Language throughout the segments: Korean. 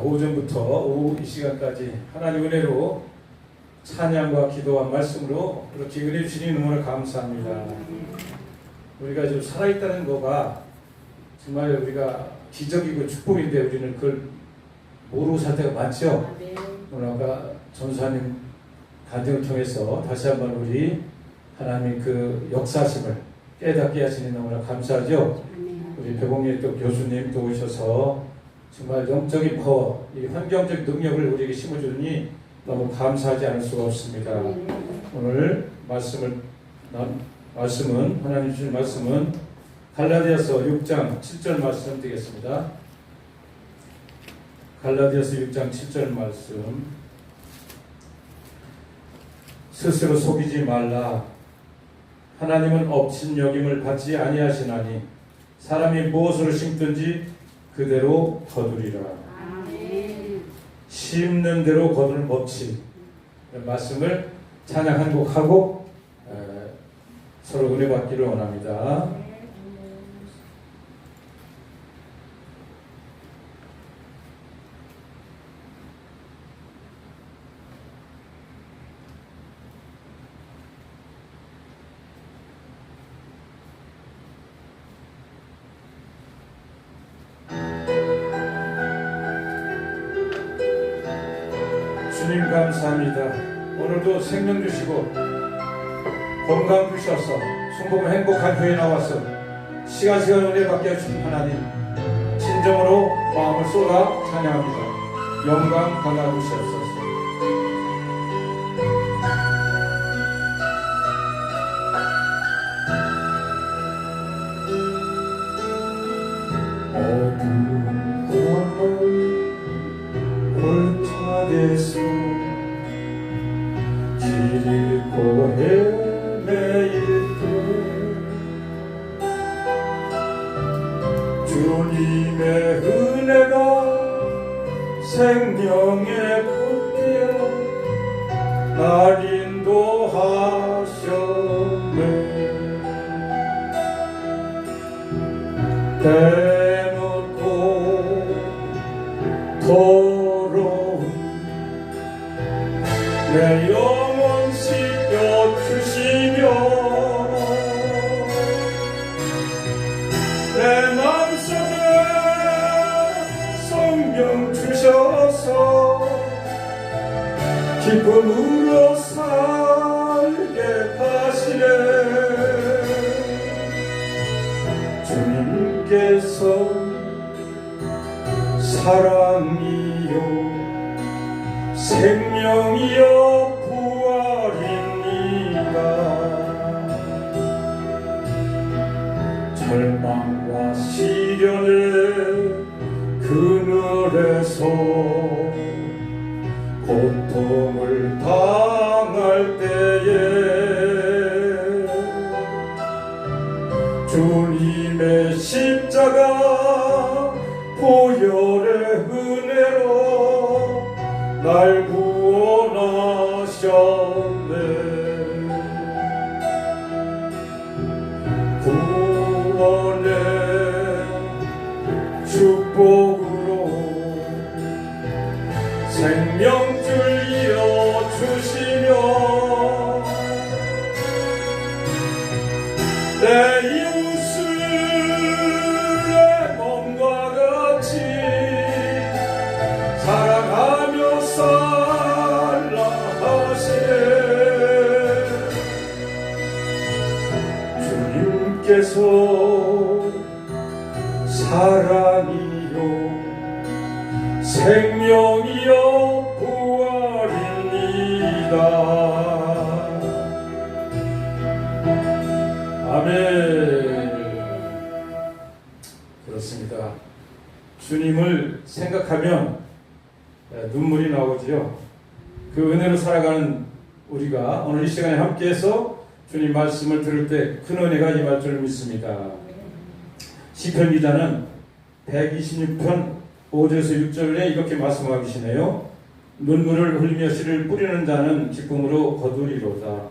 오전부터 오후 이 시간까지 하나님 은혜로 찬양과 기도와 말씀으로 이렇게 은혜 주시니 너무나 감사합니다. 우리가 지금 살아있다는 거가 정말 우리가 기적이고 축복인데 우리는 그걸 모르고 살 때가 많죠. 오늘 아까 전수하님 간증을 통해서 다시 한번 우리 하나님의 그 역사심을 깨닫게 하시니 너무나 감사하죠. 우리 배봉리 또 교수님 또 오셔서 정말 영적인 파워, 이 환경적 능력을 우리에게 심어주니 너무 감사하지 않을 수가 없습니다. 오늘 말씀은 하나님 주신 말씀은 갈라디아서 6장 7절 말씀 되겠습니다. 갈라디아서 6장 7절 말씀. 스스로 속이지 말라. 하나님은 업신여김을 받지 아니하시나니 사람이 무엇으로 심든지 그대로 거두리라. 아멘. 심는 대로 거두는 법칙. 말씀을 찬양 한 곡 하고 서로 은혜 받기를 원합니다. 주님 감사합니다. 오늘도 생명 주시고 건강 주셔서 순복음 행복한 교회 나와서 시간시간 은혜 받게 해주신 하나님 진정으로 마음을 쏟아 찬양합니다. 영광 받아 주시옵소서. 골짜기에서 길 잃고 헤매일 때 주님의 은혜가 생명의 꽃이여 날 인도하셨네. 대놓고 내 영혼 씻겨주시며 내 맘속에 성령 주셔서 기쁨으로 살게 하시네. 주님께서 사랑이요 생명이여 부활입니다. 절망과 시련의 그늘에서 고통을 당할 때에 주님의 십자가 보혈의 은혜로 날 구원하셨네. 구원의 축복으로 생명줄 이어주시며 내 이웃을 내 몸과 같이 사랑하며 살라 하시네. 주님께서 사랑이요 생명이요 부활입니다. 아멘. 그렇습니다. 주님을 생각하면 눈물이 나오지요. 그 은혜로 살아가는 우리가 오늘 이 시간에 함께해서 주님 말씀을 들을 때 큰 은혜가 임할 줄 믿습니다. 시편 기자는 126편 5절에서 6절에 이렇게 말씀하고 계시네요. 눈물을 흘리며 씨를 뿌리는 자는 기쁨으로 거두리로다.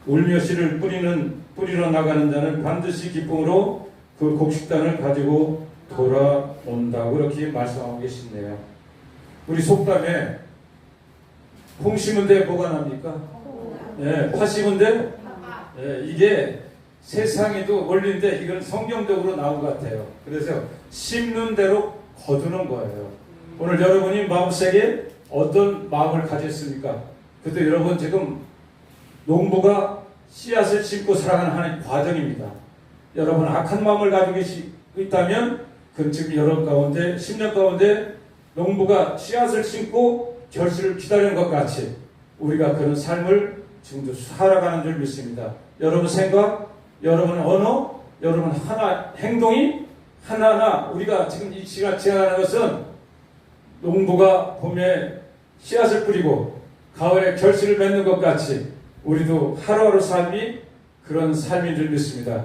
울며 씨를 뿌리러 나가는 자는 반드시 기쁨으로 그 곡식단을 가지고 돌아온다고 이렇게 말씀하고 계시네요. 우리 속담에 콩 심은데 뭐가 납니까? 예, 파 심은데 예, 이게 세상에도 원리인데 이건 성경적으로 나온 것 같아요. 그래서 심는 대로 거두는 거예요. 오늘 여러분이 마음속에 어떤 마음을 가졌습니까? 그래도 여러분 지금 농부가 씨앗을 심고 살아가는 과정입니다. 여러분 악한 마음을 가지고 있다면 그건 지금 여러분 가운데 10년 가운데 농부가 씨앗을 심고 결실을 기다리는 것 같이 우리가 그런 삶을 지금도 살아가는 줄 믿습니다. 여러분 생각, 여러분 언어, 여러분 하나 행동이 하나하나 우리가 지금 이 시간 지나가는 것은 농부가 봄에 씨앗을 뿌리고 가을에 결실을 맺는 것 같이 우리도 하루하루 삶이 그런 삶인 줄 믿습니다.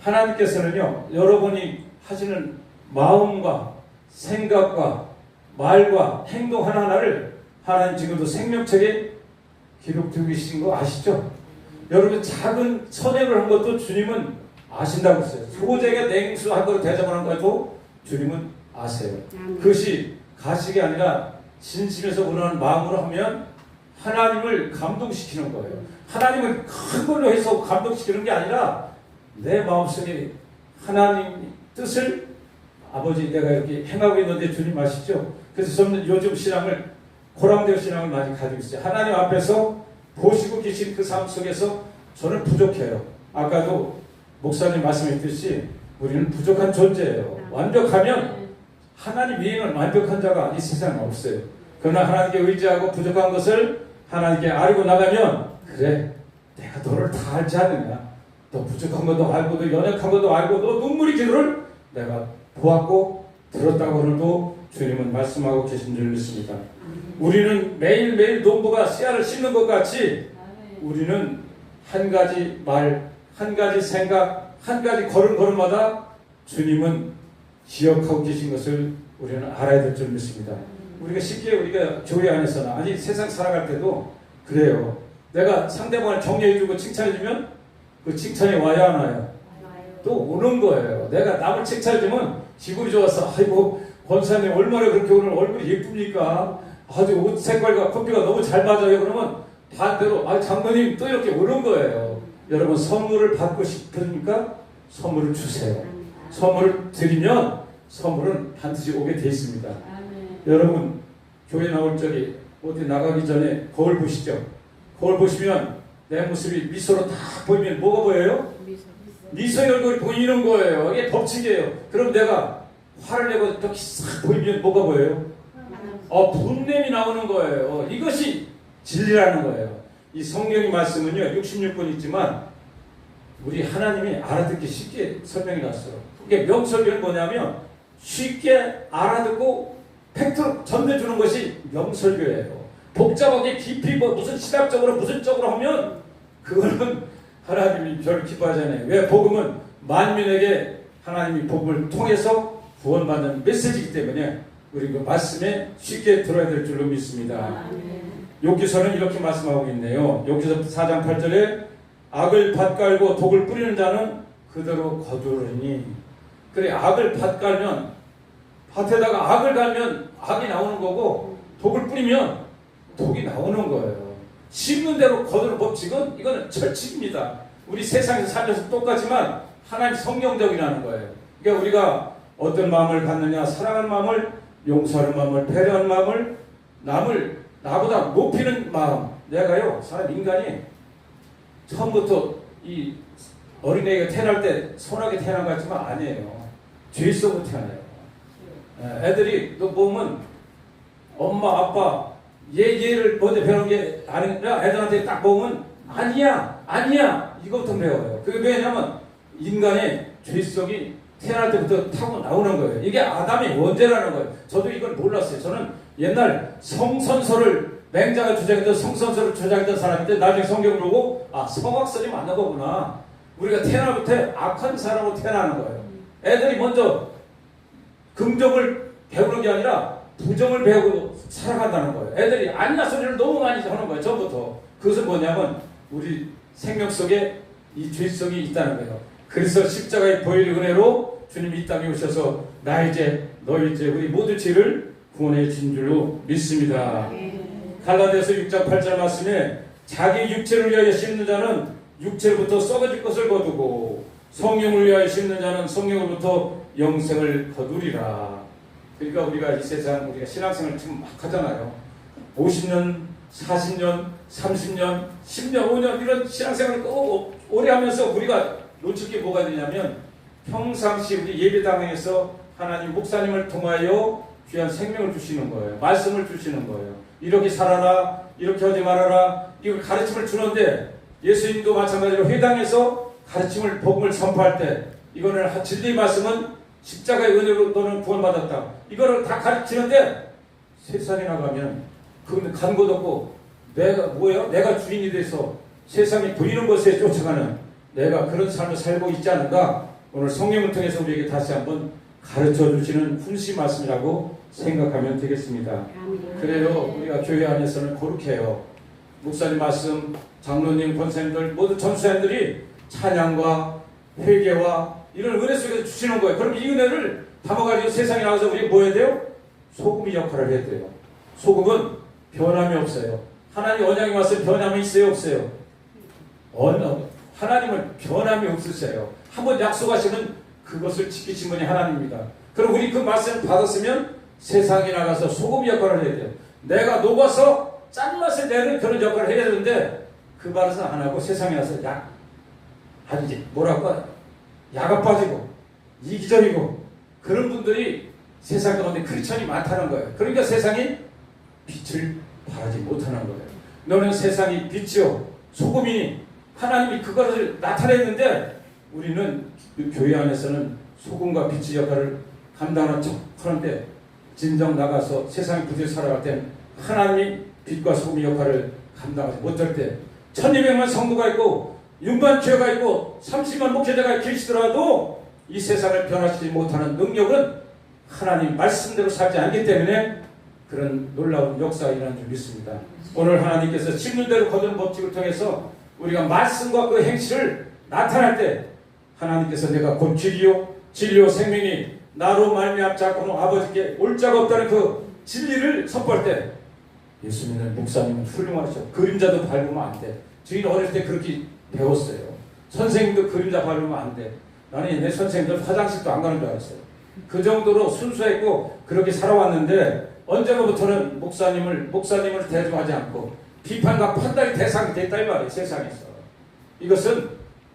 하나님께서는요, 여러분이 하시는 마음과 생각과 말과 행동 하나하나를 하나님 지금도 생명책에 기록되고 계신 거 아시죠? 여러분 작은 선행을 한 것도 주님은 아신다고 했어요. 소재가 냉수 한 그릇 대접하는 것도 주님은 아세요. 그것이 가식이 아니라 진심에서 우러나는 마음으로 하면 하나님을 감동시키는 거예요. 하나님을 큰 걸로 해서 감동시키는 게 아니라 내 마음속에 하나님 뜻을 아버지 내가 이렇게 행하고 있는데 주님 아시죠? 그래서 저는 요즘 신앙을 고랑대교 신앙을 많이 가지고 있어요. 하나님 앞에서 보시고 계신 그 삶 속에서 저는 부족해요. 아까도 목사님 말씀했듯이 우리는 부족한 존재예요. 완벽하면 하나님 외에는 완벽한 자가 이 세상에 없어요. 그러나 하나님께 의지하고 부족한 것을 하나님께 알고 나가면 그래 내가 너를 다 알지 않느냐, 너 부족한 것도 알고 너 연약한 것도 알고 너 눈물이 기도를 내가 보았고 들었다고 오늘도 주님은 말씀하고 계신 줄 믿습니다. 우리는 매일매일 농부가 씨앗을 심는 것 같이 우리는 한 가지 말, 한 가지 생각, 한 가지 걸음걸음마다 주님은 기억하고 계신 것을 우리는 알아야 될 줄 믿습니다. 우리가 쉽게 우리가 교회 안에서나 아니 세상 살아갈 때도 그래요. 내가 상대방을 격려해주고 칭찬해주면 그 칭찬이 와야 하나요? 또 오는 거예요. 내가 남을 칭찬해주면 기분이 좋아서 아이고 권사님 얼마나 그렇게 오늘 얼굴이 예쁩니까? 아주 옷 색깔과 커피가 너무 잘 맞아요. 그러면 반대로 아 장로님 또 이렇게 오는 거예요. 여러분 선물을 받고 싶으니까 선물을 주세요. 선물을 드리면 선물은 반드시 오게 돼 있습니다. 여러분 교회 나올 적에 어디 나가기 전에 거울 보시죠. 거울 보시면 내 모습이 미소로 다 보이면 뭐가 보여요? 미소의 얼굴이 보이는 거예요. 이게 법칙이에요. 그럼 내가 화를 내고 이렇게 싹 보이면 뭐가 보여요? 분냄이 나오는 거예요. 이것이 진리라는 거예요. 이 성경의 말씀은요 66권 있지만 우리 하나님이 알아듣기 쉽게 설명해 놨어요. 이게 명설교는 뭐냐면 쉽게 알아듣고 팩트로 전해주는 것이 명설교예요. 복잡하게 깊이 무슨 신학적으로 무슨 쪽으로 하면 그거는 하나님이 별로 기뻐하지 않아요. 왜? 복음은 만민에게 하나님이 복음을 통해서 구원받는 메시지이기 때문에 우리 그 말씀에 쉽게 들어야 될 줄로 믿습니다. 욥기서는 이렇게 말씀하고 있네요. 욥기서 4장 8절에 악을 밭갈고 독을 뿌리는 자는 그대로 거두리니. 그래 악을 밭갈면 밭에다가 악을 갈면 악이 나오는 거고 독을 뿌리면 독이 나오는 거예요. 심는 대로 거두는 법칙은 이거는 철칙입니다. 우리 세상에서 살면서 똑같지만 하나님 성경적이라는 거예요. 그러니까 우리가 어떤 마음을 갖느냐, 사랑하는 마음을, 용서하는 마음을, 배려하는 마음을, 남을 나보다 높이는 마음. 내가요 사람 인간이 처음부터 이 어린애가 태어날 때 선하게 태어난 것 같지만 아니에요. 죄 속으로 태어나요. 애들이 또 보면 엄마 아빠 얘를 먼저 배우는 게 아니라 애들한테 딱 보면 아니야 이것부터 배워요. 그게 왜냐면 인간의 죄성이 태어날 때부터 타고 나오는 거예요. 이게 아담의 원죄라는 거예요. 저도 이걸 몰랐어요. 저는 옛날 성선서를 맹자가 주장했던 성선서를 주장했던 사람인데 나중에 성경을 보고 성악설이 맞는 거구나. 우리가 태어날 때 악한 사람으로 태어나는 거예요. 애들이 먼저 긍정을 배우는 게 아니라 부정을 배우고 살아간다는 거예요. 애들이 아니야 소리를 너무 많이 하는 거예요. 전부터. 그것은 뭐냐면 우리 생명 속에 이 죄성이 있다는 거예요. 그래서 십자가의 보혈의 은혜로 주님이 이 땅에 오셔서 나 이제 너 이제 우리 모두 죄를 구원의 진 줄로 믿습니다. 갈라디아서 6장 8절 말씀에 자기 육체를 위하여 심는 자는 육체로부터 썩어질 것을 거두고 성령을 위하여 심는 자는 성령으로부터 영생을 거두리라. 그러니까 우리가 이 세상 우리가 신앙생활을 지금 막 하잖아요. 50년, 40년, 30년, 10년, 5년 이런 신앙생활을 오래 하면서 우리가 놓칠 게 뭐가 되냐면 평상시 우리 예배당에서 하나님 목사님을 통하여 귀한 생명을 주시는 거예요. 말씀을 주시는 거예요. 이렇게 살아라, 이렇게 하지 말아라, 이걸 가르침을 주는데 예수님도 마찬가지로 회당에서 가르침을 복음을 선포할 때 이거는 진리의 말씀은 십자가의 은혜로 너는 구원받았다. 이거를 다 가르치는데 세상에 나가면 그건 간 곳 없고 내가 뭐예요? 내가 주인이 돼서 세상이 보이는 것에 쫓아가는 내가 그런 삶을 살고 있지 않은가? 오늘 성령을 통해서 우리에게 다시 한번 가르쳐 주시는 훈시 말씀이라고 생각하면 되겠습니다. 그래요. 우리가 교회 안에서는 거룩해요. 목사님 말씀, 장로님, 권사님들 모두 전수자님들이 찬양과 회개와 이런 은혜 속에서 주시는 거예요. 그럼 이 은혜를 담아가지고 세상에 나가서 우리 뭐 해야 돼요? 소금의 역할을 해야 돼요. 소금은 변함이 없어요. 하나님 언약이 와서 변함이 있어요? 없어요? 하나님은 변함이 없으세요. 한번 약속하시면 그것을 지키신 분이 하나님입니다. 그럼 우리 그 말씀을 받았으면 세상에 나가서 소금 역할을 해야 돼요. 내가 녹아서 짠맛을 내는 그런 역할을 해야 되는데 그 말을 안 하고 세상에 나서 아니지 뭐라고 야가 빠지고 이기적이고 그런 분들이 세상 가운데 크리스천이 많다는 거예요. 그러니까 세상이 빛을 발하지 못하는 거예요. 너는 세상이 빛이요 소금이니 하나님이 그것을 나타냈는데 우리는 그 교회 안에서는 소금과 빛의 역할을 감당하는 척 하는데 진정 나가서 세상의 빛을 살아갈 때 하나님이 빛과 소금의 역할을 감당하지 못할 때 1200만 성도가 있고 6만 교회가 있고 30만 목회자가 계시더라도 이 세상을 변화시키지 못하는 능력은 하나님 말씀대로 살지 않기 때문에 그런 놀라운 역사가 일어나는 줄 믿습니다. 오늘 하나님께서 심는 대로 거두는 법칙을 통해서 우리가 말씀과 그 행실을 나타날 때 하나님께서 내가 곧 길이요 진리요 생명이 나로 말미암지 않고는 아버지께 올 자가 없다는 그 진리를 선포할 때 예수 믿는 목사님은 훌륭하죠. 그림자도 밟으면 안 돼. 저희는 어릴 때 그렇게 배웠어요. 선생님도 그림자 밟으면 안 돼. 나는 내 선생님들 화장실도 안 가는 줄 알았어요. 그 정도로 순수했고 그렇게 살아왔는데 언제부터는 목사님을 대조하지 않고 비판과 판단의 대상이 됐다 이 말이에요. 세상에서. 이것은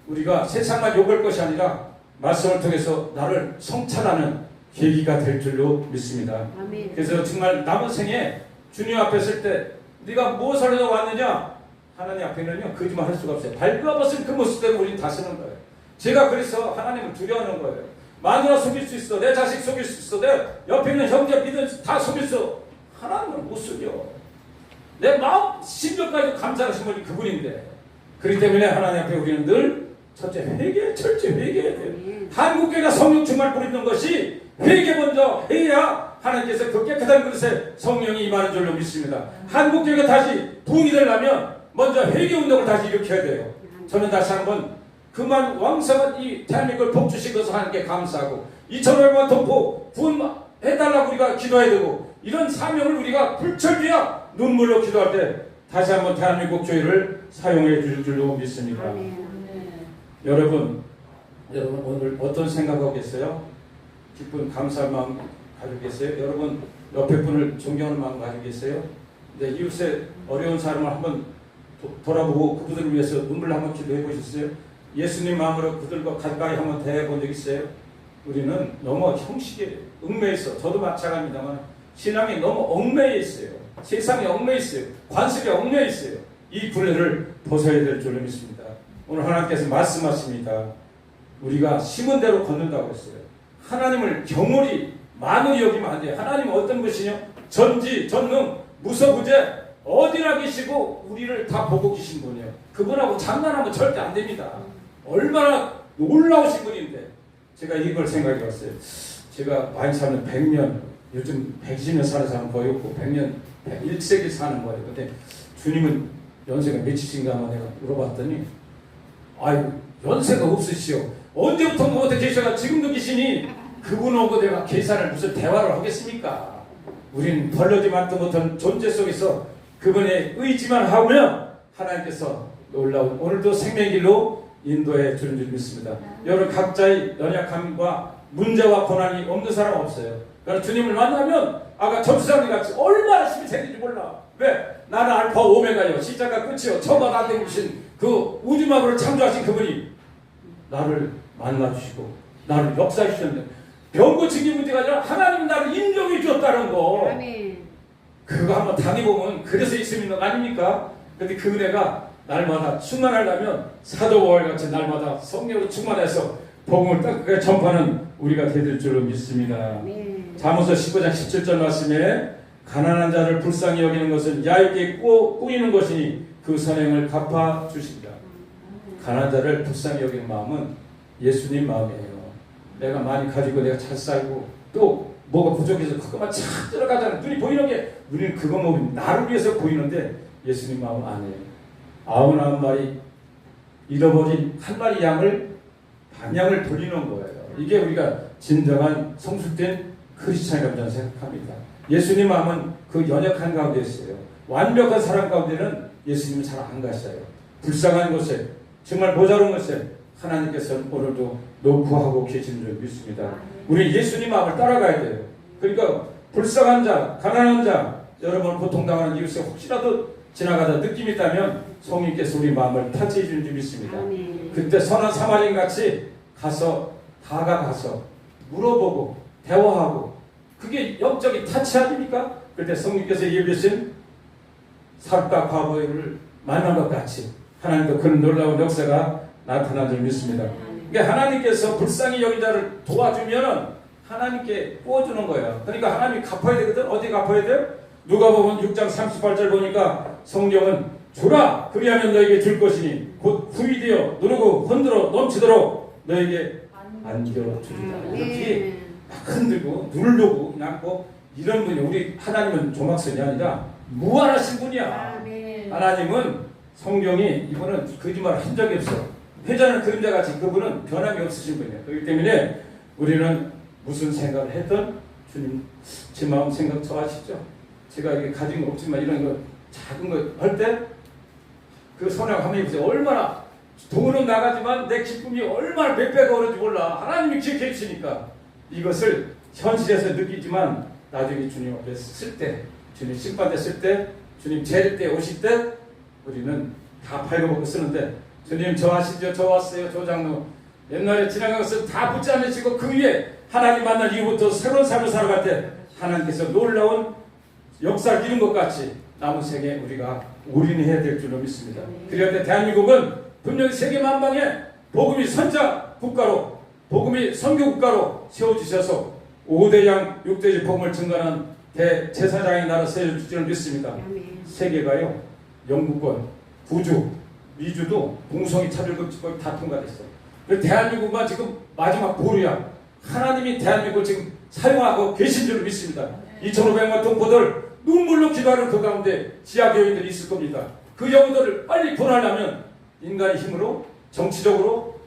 우리가 세상만 욕할 것이 아니라 말씀을 통해서 나를 성찬하는 계기가 될 줄로 믿습니다. 아멘. 그래서 정말 남은 생에 주님 앞에 설 때 네가 무엇을 하러 왔느냐? 하나님 앞에는요 거짓말 할 수가 없어요. 발그벗은 그 모습대로 우리는 다 쓰는 거예요. 제가 그래서 하나님을 두려워하는 거예요. 마누라 속일 수 있어. 내 자식 속일 수 있어. 내 옆에 있는 형제 믿은 다 속일 수. 하나님을 못 속여. 내 마음 심정까지 감사하신 분이 그분인데. 그렇기 때문에 하나님 앞에 우리는 늘 첫째 회개, 철저히 회개해야 돼요. 한국교회가 성령 충만을 부리는 것이 회개 먼저 해야 하나님께서 그 깨끗한 그릇에 성령이 임하는 줄로 믿습니다. 한국교회가 다시 부흥이 되려면 먼저 회개 운동을 다시 일으켜야 돼요. 저는 다시 한번 그만 왕성한 이 대한민국을 복주신 것을 하나님께 감사하고 2,500만 동포 구원해달라고 우리가 기도해야 되고 이런 사명을 우리가 불철주야 눈물로 기도할 때 다시 한번 대한민국 교회를 사용해 줄 줄로 믿습니다. 여러분 오늘 어떤 생각하고 계세요? 기쁜 감사한 마음 가지고 계세요? 여러분 옆에 분을 존경하는 마음 가지고 계세요? 네, 이웃의 어려운 사람을 한번 돌아보고 그분들을 위해서 눈물 한번 기도해 보셨어요? 예수님 마음으로 그들과 가까이 한번 대해본 적 있어요? 우리는 너무 형식에 얽매여 있어. 저도 마찬가지입니다만 신앙이 너무 얽매여 있어요. 세상에 얽매여 있어요. 관습에 얽매여 있어요. 이 굴레를 벗어야 될 줄로 믿습니다. 오늘 하나님께서 말씀하십니다. 우리가 심은 대로 걷는다고 했어요. 하나님을 경홀히 만홀히 여기면 안 돼요. 하나님은 어떤 분이시냐? 전지, 전능, 무서부재 어디나 계시고 우리를 다 보고 계신 분이에요. 그분하고 장난하면 절대 안 됩니다. 얼마나 놀라우신 분인데 제가 이걸 생각해 봤어요. 제가 많이 살면 100년, 요즘 120년 사는 사람 거의 없고 100년, 1세기 사는 거예요. 근데 주님은 연세가 몇이신가 한번 내가 물어봤더니 아이고 연세가 없으시오. 언제부터 뭐 어떻게 계셔가 지금도 계시니 그분하고 내가 계산을 무슨 대화를 하겠습니까? 우린 벌러지만도 못한 존재 속에서 그분의 의지만 하면 하나님께서 놀라운 오늘도 생명길로 인도해 주는 줄 믿습니다. 여러분 각자의 연약함과 문제와 고난이 없는 사람 없어요. 그러나 주님을 만나면 아까 전수장님 같이 얼마나 힘이 생긴지 몰라. 왜? 나는 알파 오메가요, 시작과 끝이요, 처음과 나되신 그 우주만으로 창조하신 그분이 나를 만나주시고 나를 역사해 주셨는데 병 고치기 문제가 아니라 하나님이 나를 인정해 주었다는 거. 아멘. 그거 한번 당해보면 그래서 있음 있는 거 아닙니까? 근데 그 은혜가 날마다 충만하려면 사도 바울같이 날마다 성령으로 충만해서 복음을 딱 전파하는 우리가 되될 줄로 믿습니다. 잠언서 19장 17절 말씀에 가난한 자를 불쌍히 여기는 것은 야유게 꾸이는 것이니 그 선행을 갚아 주십니다. 가난한 자를 불쌍히 여기는 마음은 예수님 마음이에요. 내가 많이 가지고 내가 잘 살고 또 뭐가 부족해서 그것만 착 들어가잖아요. 눈이 보이는 게 우리는 그거 뭐 나를 위해서 보이는데 예수님 마음 안 해요. 99마리 잃어버린 한 마리 양을 방향을 돌리는 거예요. 이게 우리가 진정한 성숙된 크리스찬이라고 저는 생각합니다. 예수님 마음은 그 연약한 가운데 있어요. 완벽한 사람 가운데는 예수님은 잘 안 가셔요. 불쌍한 곳에 정말 모자른 곳에 하나님께서는 오늘도 노크하고 계시는 줄 믿습니다. 우리 예수님 마음을 따라가야 돼요. 그러니까 불쌍한 자, 가난한 자, 여러분 고통당하는 이웃에 혹시라도 지나가다 느낌이 있다면 성령께서 우리 마음을 타치해 주는 줄 믿습니다. 그때 선한 사마리인 같이 가서 다가가서 물어보고 대화하고 그게 영적인 타치 아닙니까? 그때 성령께서 예비하신 사람과 과부를 만난 것 같이 하나님도 그런 놀라운 역사가 나타난 줄 믿습니다. 그러니까 하나님께서 불쌍히 여긴 자를 도와주면 하나님께 구워주는 거예요. 그러니까 하나님이 갚아야 되거든. 어디 갚아야 돼요? 누가복음 6장 38절 보니까 성령은 주라 그리하면 너에게 줄 것이니 곧 후이되어 누르고 흔들어 넘치도록 너에게 안겨주리라. 이렇게 막 흔들고 누르려고 그냥 뭐 이런 분이 우리 하나님은 조막선이 아니라 무한하신 분이야. 하나님은 성령이 이분은 거짓말 한 적이 없어. 회자는 그림자같이 그분은 변함이 없으신 분이에요. 그렇기 때문에 우리는 무슨 생각을 했던 주님 제 마음 생각 저 아시죠? 제가 이게 가진 거 없지만 이런 거 작은 거 할 때 그 선행 한번 해보세요. 얼마나 돈은 나가지만 내 기쁨이 얼마나 몇 배가 오는지 몰라. 하나님이 기억해 주시니까 이것을 현실에서 느끼지만 나중에 주님 앞에 쓸 때, 주님 심판대 쓸 때, 주님 재릴 때 오실 때 우리는 다 팔고먹고 쓰는데 주님 저 아시죠? 저 왔어요. 저 장로 옛날에 지나간 것을 다 붙지 않으시고 그 위에 하나님 만난 이후부터 새로운 삶을 살아갈 때 하나님께서 놀라운 역사를 이룬 것 같이 남은 생에 우리가 올인해야 될 줄로 믿습니다. 그런데 대한민국은 분명히 세계 만방에 복음이 선자 국가로 복음이 선교 국가로 세워주셔서 5대양 6대지 복음을 증거하는 대제사장의 나라 세워줄 줄을 믿습니다. 세계가요 영국권, 구주, 미주도 공성이 차별금지 거의 다 통과됐어요. 대한민국만 지금 마지막 보루야. 하나님이 대한민국을 지금 사용하고 계신 줄 믿습니다. 2,500만 동포들 눈물로 기도하는 그 가운데 지하교인들이 있을 겁니다. 그 영혼들을 빨리 구원하려면 인간의 힘으로 정치적으로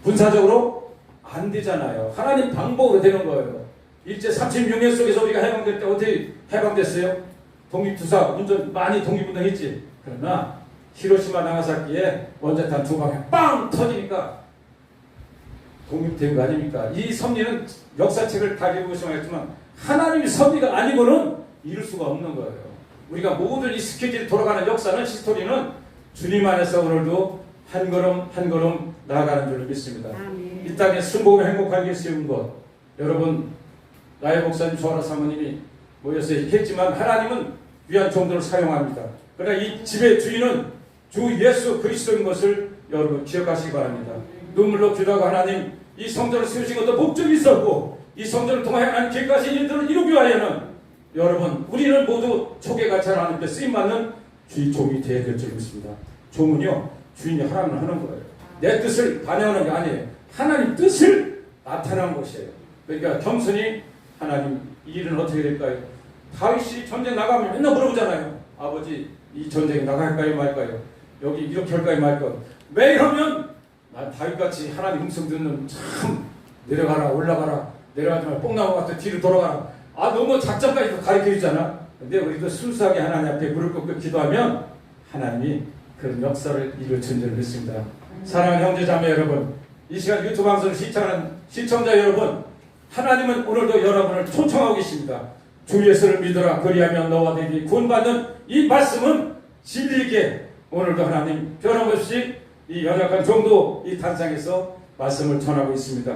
군사적으로 안 되잖아요. 하나님 방법으로 되는 거예요. 일제 36년 속에서 우리가 해방될 때 어떻게 해방됐어요? 독립투사 운전 많이 독립운동했지. 그러나 히로시마 나가사키에 원자탄 두 방에 빵 터지니까 독립된 거 아닙니까? 이 섭리는 역사책을 다 읽으시면 하나님의 섭리가 아니고는 이룰 수가 없는 거예요. 우리가 모든 이 스케줄이 돌아가는 역사는 히스토리는 주님 안에서 오늘도 한 걸음 한 걸음 나아가는 줄을 믿습니다. 이 땅에 순복음에 행복하게 세운 것 여러분 나의 목사님 조아라 사모님이 모여서 했지만 하나님은 귀한 종들을 사용합니다. 그러나 이 집의 주인은 주 예수 그리스도인 것을 여러분 기억하시기 바랍니다. 눈물로 기도하고 하나님 이 성전을 세우신 것도 목적이 있었고 이 성전을 통하여 하나님 계획하신 일들을 이루기 위하여는 여러분 우리는 모두 초계같이 하나님께 쓰임받는 주의 종이 되어야 될 줄 믿습니다. 종은요 주인이 하라면 하는 거예요. 내 뜻을 반영하는 게 아니에요. 하나님 뜻을 나타내는 것이에요. 그러니까 겸손히 하나님 이 일은 어떻게 될까요? 다윗이 전쟁 나가면 맨날 물어보잖아요. 아버지 이 전쟁에 나갈까요 말까요? 여기 이렇게 할까요 말까요? 왜 이러면 난 다윗같이 하나님 음성 듣는 참 내려가라 올라가라 내려가지 말고 뽕나무 같은 뒤로 돌아가라 너무 작전까지 가르쳐 주잖아. 근데 우리도 순수하게 하나님 앞에 무릎 꿇고 기도하면 하나님이 그런 역사를 이룰 줄을 믿습니다. 사랑하는 형제 자매 여러분, 이 시간 유튜브 방송을 시청하는 시청자 여러분, 하나님은 오늘도 여러분을 초청하고 계십니다. 주 예수를 믿어라 그리하면 너와 너희 구원받는 이 말씀은 진리게 오늘도 하나님 변함없이 이 연약한 종도 이 단상에서 말씀을 전하고 있습니다.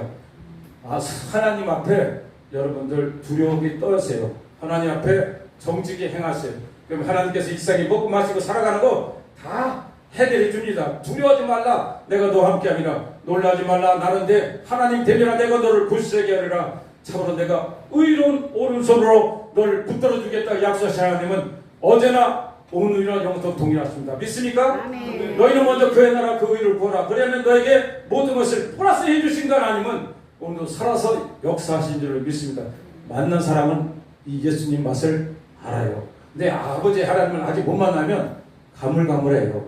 하나님 앞에 여러분들 두려움이 떠세요. 하나님 앞에 정직히 행하세요. 그럼 하나님께서 이 세상에 먹고 마시고 살아가는 거 다 해결해 줍니다. 두려워하지 말라. 내가 너와 함께함이라. 놀라지 말라. 나는데 하나님 되리라. 내가 너를 굳세게 하리라. 참으로 내가 의로운 오른손으로 너를 붙들어 주겠다 약속하신 하나님은 어제나 오늘이나 영원토록 동일하십니다. 믿습니까? 아멘. 너희는 먼저 그의 나라 그 의를 구하라. 그러면 너에게 모든 것을 플러스 해주신 건 아니면 오늘도 살아서 역사하신 줄을 믿습니다. 만난 사람은 이 예수님 맛을 알아요. 근데 아버지 하나님을 아직 못 만나면 가물가물해요.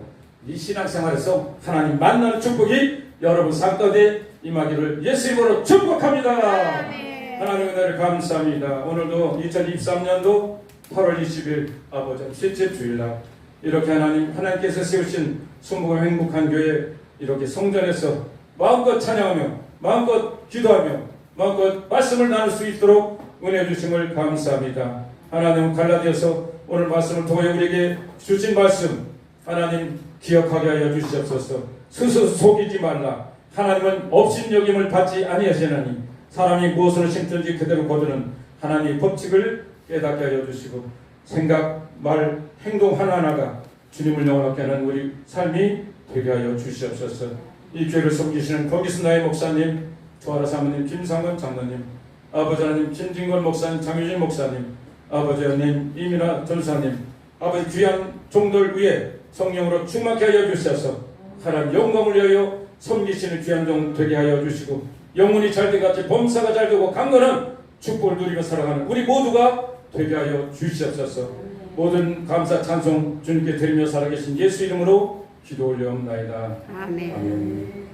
이 신앙생활에서 하나님 만나는 축복이 여러분 삶 가운데 임하기를 예수 이름으로 축복합니다. 하나님 은혜를 감사합니다. 오늘도 2023년도 8월 20일 아버지 셋째 주일날 이렇게 하나님께서 세우신 순복음 행복한 교회 이렇게 성전에서 마음껏 찬양하며 마음껏 기도하며 마음껏 말씀을 나눌 수 있도록 은혜 주심을 감사합니다. 하나님 갈라디아서 오늘 말씀을 통해 우리에게 주신 말씀 하나님 기억하게 하여 주시옵소서. 스스로 속이지 말라. 하나님은 업신여김을 받지 아니하시나니 사람이 무엇을 심든지 그대로 거두는 하나님의 법칙을 깨닫게 하여 주시고 생각, 말, 행동 하나하나가 주님을 영원하게 하는 우리 삶이 되게 하여 주시옵소서. 이 교회를 섬기시는 거기서 나의 목사님, 조아라 사모님, 김상원 장로님, 아버지 하나님 김진건 목사님, 장유진 목사님, 아버지 하나님 이민아 전사님, 아버지 귀한 종들 위에 성령으로 충만케 하여 주셔서 하나님 영광을 위하여 섬기시는 귀한 종 되게 하여 주시고 영혼이 잘되고 같이 범사가 잘되고 강건한 축복을 누리며 살아가는 우리 모두가 되게 하여 주시옵소서. 모든 감사 찬송 주님께 드리며 살아계신 예수 이름으로 기도 올려옵나이다. 아멘. 아멘.